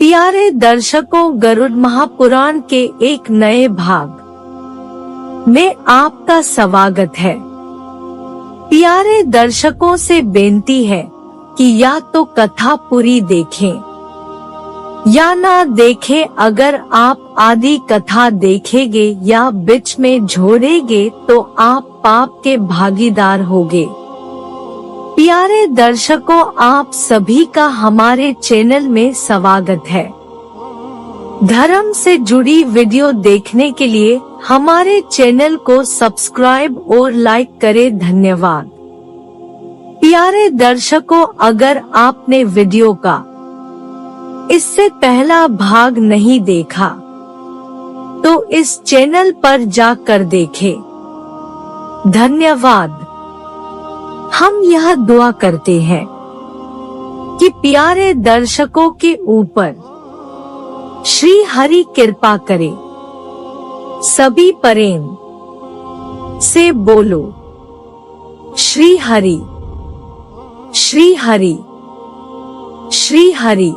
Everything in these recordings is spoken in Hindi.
प्यारे दर्शकों, गरुड़ महापुराण के एक नए भाग में आपका स्वागत है। प्यारे दर्शकों से बेनती है कि या तो कथा पूरी देखें या ना देखें। अगर आप आधी कथा देखेंगे या बीच में छोड़ेंगे तो आप पाप के भागीदार होंगे। प्यारे दर्शकों, आप सभी का हमारे चैनल में स्वागत है। धर्म से जुड़ी वीडियो देखने के लिए हमारे चैनल को सब्सक्राइब और लाइक करें। धन्यवाद। प्यारे दर्शकों, अगर आपने वीडियो का इससे पहला भाग नहीं देखा तो इस चैनल पर जाकर देखें। धन्यवाद। हम यह दुआ करते हैं कि प्यारे दर्शकों के ऊपर श्री हरि कृपा करे। सभी प्रेम से बोलो श्री हरि, श्री हरि, श्री हरि।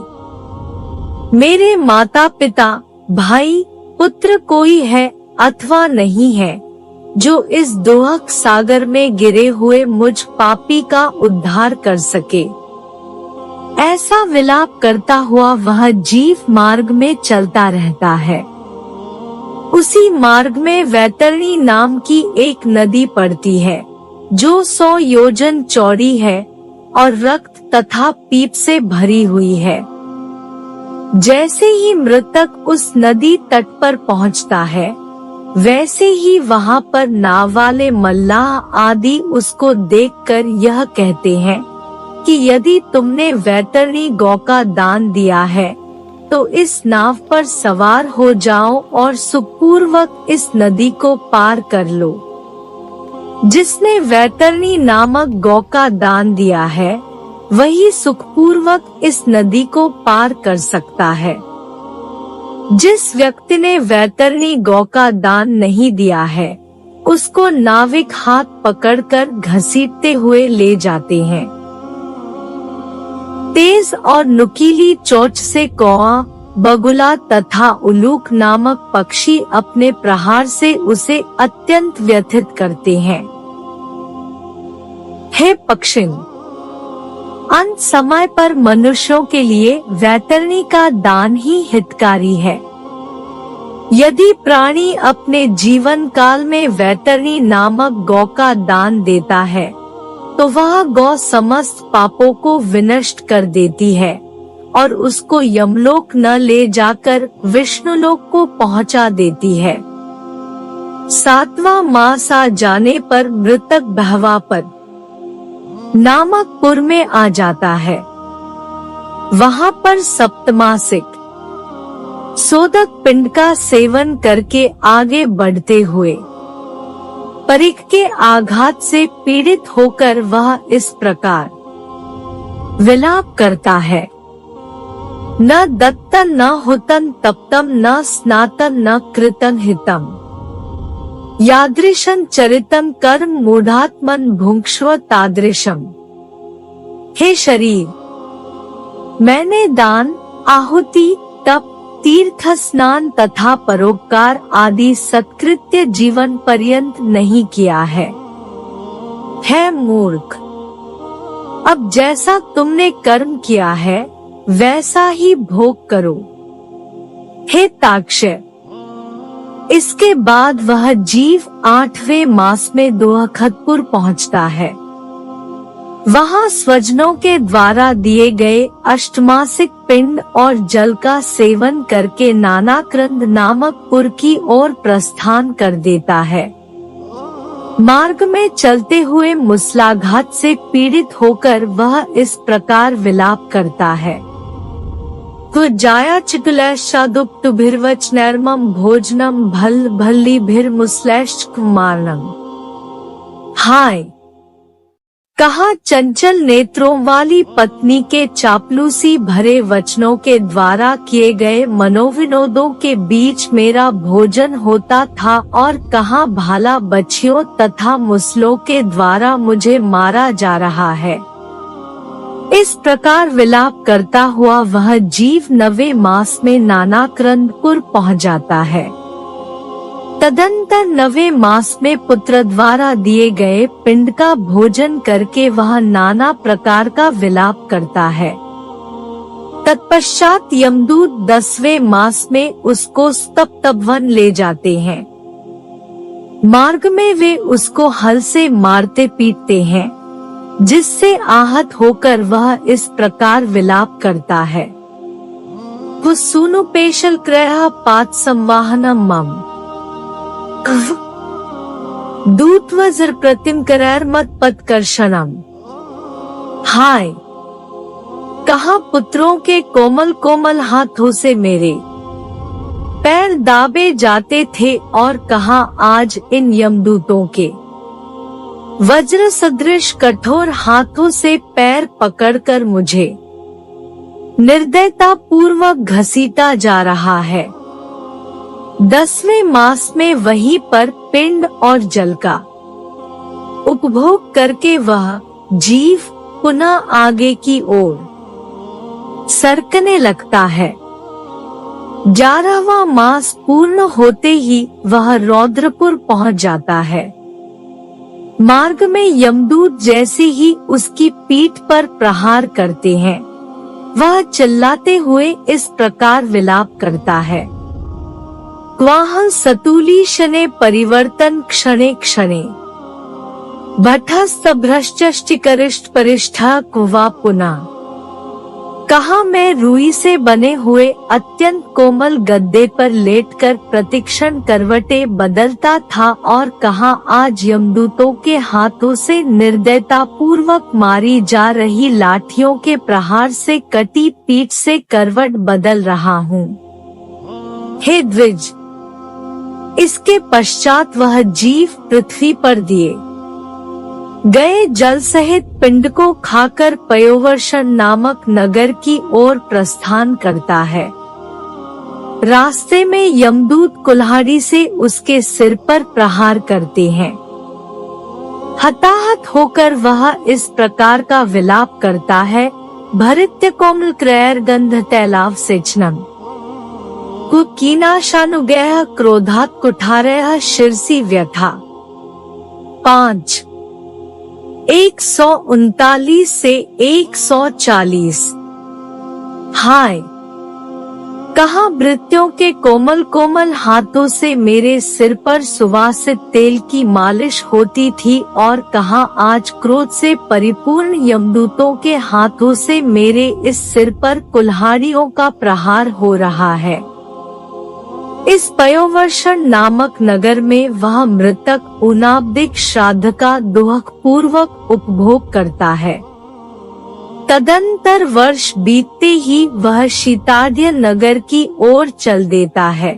मेरे माता पिता, भाई, पुत्र कोई है अथवा नहीं है जो इस दोहक सागर में गिरे हुए मुझ पापी का उद्धार कर सके। ऐसा विलाप करता हुआ वह जीव मार्ग में चलता रहता है। उसी मार्ग में वैतरणी नाम की एक नदी पड़ती है जो 100 योजन चौड़ी है और रक्त तथा पीप से भरी हुई है। जैसे ही मृतक उस नदी तट पर पहुंचता है, वैसे ही वहाँ पर नाव वाले मल्लाह आदि उसको देखकर यह कहते हैं कि यदि तुमने वैतरणी गौ का दान दिया है तो इस नाव पर सवार हो जाओ और सुखपूर्वक इस नदी को पार कर लो। जिसने वैतरणी नामक गौ का दान दिया है वही सुखपूर्वक इस नदी को पार कर सकता है। जिस व्यक्ति ने वैतरणी गौ का दान नहीं दिया है उसको नाविक हाथ पकड़कर घसीटते हुए ले जाते हैं। तेज और नुकीली चोंच से कौआ, बगुला तथा उल्लूक नामक पक्षी अपने प्रहार से उसे अत्यंत व्यथित करते हैं। हे पक्षिण, अंत समय पर मनुष्यों के लिए वैतरणी का दान ही हितकारी है। यदि प्राणी अपने जीवन काल में वैतरणी नामक गौ का दान देता है तो वह गौ समस्त पापों को विनष्ट कर देती है और उसको यमलोक न ले जाकर विष्णुलोक को पहुंचा देती है। 7वां मास आ जाने पर मृतक बहवापर नामक पुर में आ जाता है। वहाँ पर सप्तमासिक सोदक पिंड का सेवन करके आगे बढ़ते हुए परिक के आघात से पीड़ित होकर वह इस प्रकार विलाप करता है। न दत्तन न हुतन तप्तम न स्नातन न कृतन हितम यादृशं चरितम कर्म मूढ़ात्मन भुंक्ष्व तादृशम। हे शरीर, मैंने दान, आहुति, तप, तीर्थ स्नान तथा परोपकार आदि सत्कृत्य जीवन पर्यंत नहीं किया है। हे मूर्ख, अब जैसा तुमने कर्म किया है वैसा ही भोग करो। हे ताक्षय, इसके बाद वह जीव 8वें मास में दोहखतपुर पहुंचता है। वहाँ स्वजनों के द्वारा दिए गए अष्टमासिक पिंड और जल का सेवन करके नानाक्रंद नामक पुर की ओर प्रस्थान कर देता है। मार्ग में चलते हुए मूसलाघात से पीड़ित होकर वह इस प्रकार विलाप करता है। तो जाया चिकुलैश्चादुक्तुभिर्वच नैर्मम भोजनम भल भल्लीभिर्मुसलैश्च कुमारनम। हाय, कहा चंचल नेत्रों वाली पत्नी के चापलूसी भरे वचनों के द्वारा किए गए मनोविनोदों के बीच मेरा भोजन होता था और कहाँ भाला बच्चियों तथा मुसलों के द्वारा मुझे मारा जा रहा है। इस प्रकार विलाप करता हुआ वह जीव 9वें मास में नानाक्रंदपुर पहुँच जाता है। तदंतर 9वें मास में पुत्र द्वारा दिए गए पिंड का भोजन करके वह नाना प्रकार का विलाप करता है। तत्पश्चात यमदूत 10वें मास में उसको तपोवन ले जाते हैं। मार्ग में वे उसको हल से मारते पीटते हैं, जिससे आहत होकर वह इस प्रकार विलाप करता है। वो सुनु पेशल क्रय पात संवाहनम मम दूत वज्र प्रतिम करैर मत पत्कर्षणम। हाय, कहाँ पुत्रों के कोमल कोमल हाथों से मेरे पैर दाबे जाते थे और कहाँ आज इन यमदूतों के वज्र सदृश कठोर हाथों से पैर पकड़कर मुझे निर्दयता पूर्वक घसीटा जा रहा है। 10वें मास में वहीं पर पिंड और जल का उपभोग करके वह जीव पुनः आगे की ओर सरकने लगता है। 11वां मास पूर्ण होते ही वह रौद्रपुर पहुंच जाता है। मार्ग में यमदूत जैसे ही उसकी पीठ पर प्रहार करते हैं, वह चिल्लाते हुए इस प्रकार विलाप करता है। क्वाह सतूली शने परिवर्तन क्षणे क्षणे भटस्त भ्रष्टिकरिष्ट परिष्ठा क्वा पुनः। कहाँ मैं रुई से बने हुए अत्यंत कोमल गद्दे पर लेटकर प्रतिक्षण करवटे बदलता था और कहाँ आज यमदूतों के हाथों से निर्दयता पूर्वक मारी जा रही लाठियों के प्रहार से कटी पीठ से करवट बदल रहा हूँ। हे द्विज, इसके पश्चात वह जीव पृथ्वी पर दिए गए जल सहित पिंड को खाकर पयोवर्षण नामक नगर की ओर प्रस्थान करता है। रास्ते में यमदूत कुल्हाड़ी से उसके सिर पर प्रहार करते हैं। हताहत होकर वह इस प्रकार का विलाप करता है। भरित्य कोमल क्रैर गंध तैलाव सेचनम कुकीनाशानुगैः क्रोधात् कुठारयः शिरसि व्यथा। 5 139 से 140। हाय, कहाँ भृत्यों के कोमल कोमल हाथों से मेरे सिर पर सुवासित तेल की मालिश होती थी और कहाँ आज क्रोध से परिपूर्ण यमदूतों के हाथों से मेरे इस सिर पर कुल्हाड़ियों का प्रहार हो रहा है। इस पयोवर्षण नामक नगर में वह मृतक उनाब्दिक श्राद्ध का दुख पूर्वक उपभोग करता है। तदंतर वर्ष बीतते ही वह शीताढ्य नगर की ओर चल देता है।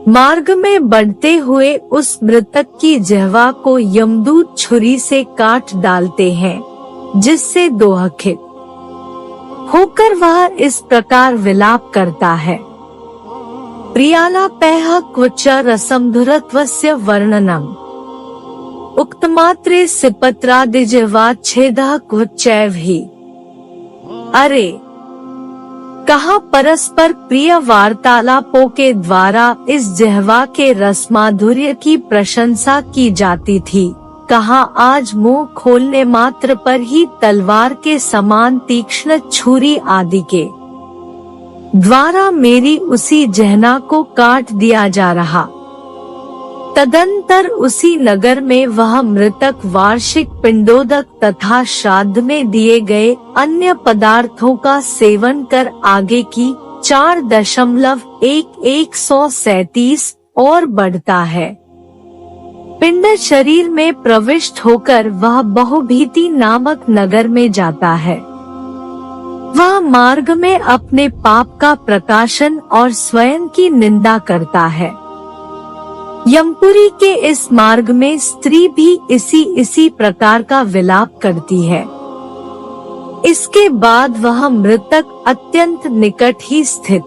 मार्ग में बढ़ते हुए उस मृतक की जिह्वा को यमदूत छुरी से काट डालते हैं, जिससे दोहखित होकर वह इस प्रकार विलाप करता है। प्रियालापैः क्वच रसमधुरत्वस्य वर्णनम् उक्तमात्रे सिपत्रादिजिह्वाच्छेदः क्वचैव हि। अरे, कहाँ परस्पर प्रिय वार्तालापों के द्वारा इस जिह्वा के रसमाधुर्य की प्रशंसा की जाती थी, कहाँ आज मुंह खोलने मात्र पर ही तलवार के समान तीक्ष्ण छुरी आदि के द्वारा मेरी उसी जिह्वा को काट दिया जा रहा। तदंतर उसी नगर में वह मृतक वार्षिक पिंडोदक तथा श्राद्ध में दिए गए अन्य पदार्थों का सेवन कर आगे की 4.1137 और बढ़ता है। पिंड शरीर में प्रविष्ट होकर वह बहुभीति नामक नगर में जाता है। वह मार्ग में अपने पाप का प्रकाशन और स्वयं की निंदा करता है। यमपुरी के इस मार्ग में स्त्री भी इसी प्रकार का विलाप करती है। इसके बाद वह मृतक अत्यंत निकट ही स्थित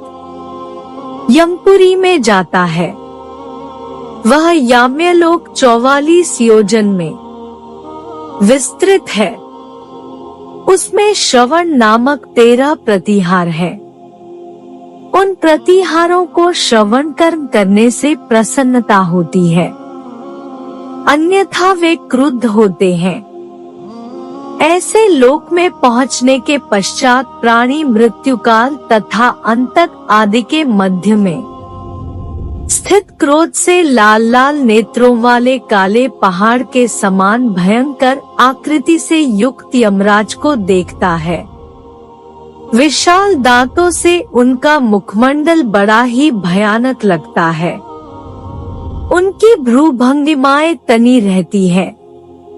यमपुरी में जाता है। वह याम्यलोक 44 योजन में विस्तृत है। उसमें श्रवण नामक 13 प्रतिहार है। उन प्रतिहारों को श्रवण कर्म करने से प्रसन्नता होती है, अन्यथा वे क्रुद्ध होते हैं। ऐसे लोक में पहुंचने के पश्चात प्राणी मृत्युकाल तथा अंतक आदि के मध्य में स्थित क्रोध से लाल लाल नेत्रों वाले काले पहाड़ के समान भयंकर आकृति से युक्त यमराज को देखता है। विशाल दांतों से उनका मुखमंडल बड़ा ही भयानक लगता है। उनकी भ्रूभंगिमाएं तनी रहती है,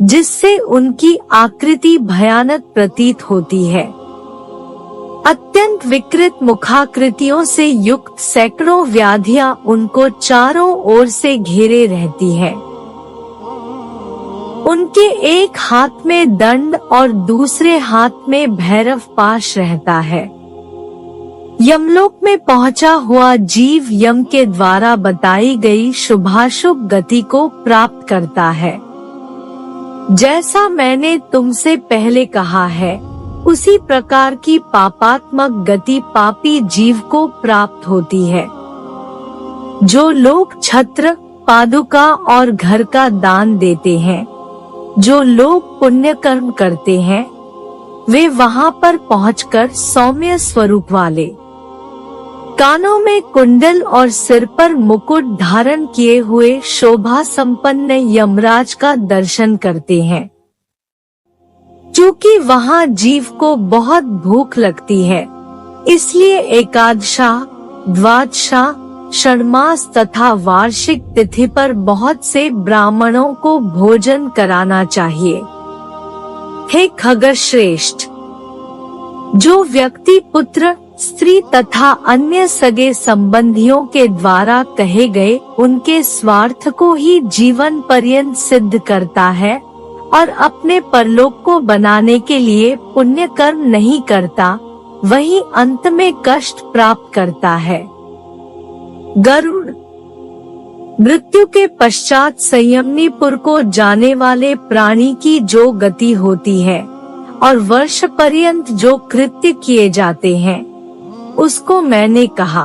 जिससे उनकी आकृति भयानक प्रतीत होती है। अत्यंत विकृत मुखाकृतियों से युक्त सैकड़ों व्याधियां उनको चारों ओर से घेरे रहती है। उनके एक हाथ में दंड और दूसरे हाथ में भैरव पाश रहता है। यमलोक में पहुंचा हुआ जीव यम के द्वारा बताई गई शुभाशुभ गति को प्राप्त करता है। जैसा मैंने तुमसे पहले कहा है, उसी प्रकार की पापात्मक गति पापी जीव को प्राप्त होती है। जो लोग छत्र, पादुका और घर का दान देते हैं, जो लोग पुण्य कर्म करते हैं, वे वहां पर पहुंचकर सौम्य स्वरूप वाले, कानों में कुंडल और सिर पर मुकुट धारण किए हुए शोभा संपन्न यमराज का दर्शन करते हैं। चूँकि वहाँ जीव को बहुत भूख लगती है, इसलिए एकादशा, द्वादशा, षण्मास तथा वार्षिक तिथि पर बहुत से ब्राह्मणों को भोजन कराना चाहिए। हे खगश्रेष्ठ, जो व्यक्ति पुत्र, स्त्री तथा अन्य सगे संबंधियों के द्वारा कहे गए उनके स्वार्थ को ही जीवन पर्यंत सिद्ध करता है और अपने परलोक को बनाने के लिए पुण्य कर्म नहीं करता, वही अंत में कष्ट प्राप्त करता है। गरुड़, मृत्यु के पश्चात संयमनीपुर को जाने वाले प्राणी की जो गति होती है और वर्ष पर्यंत जो कृत्य किए जाते हैं, उसको मैंने कहा।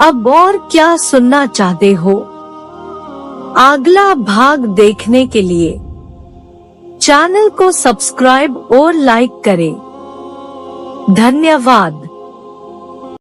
अब और क्या सुनना चाहते हो? अगला भाग देखने के लिए चैनल को सब्सक्राइब और लाइक करें। धन्यवाद।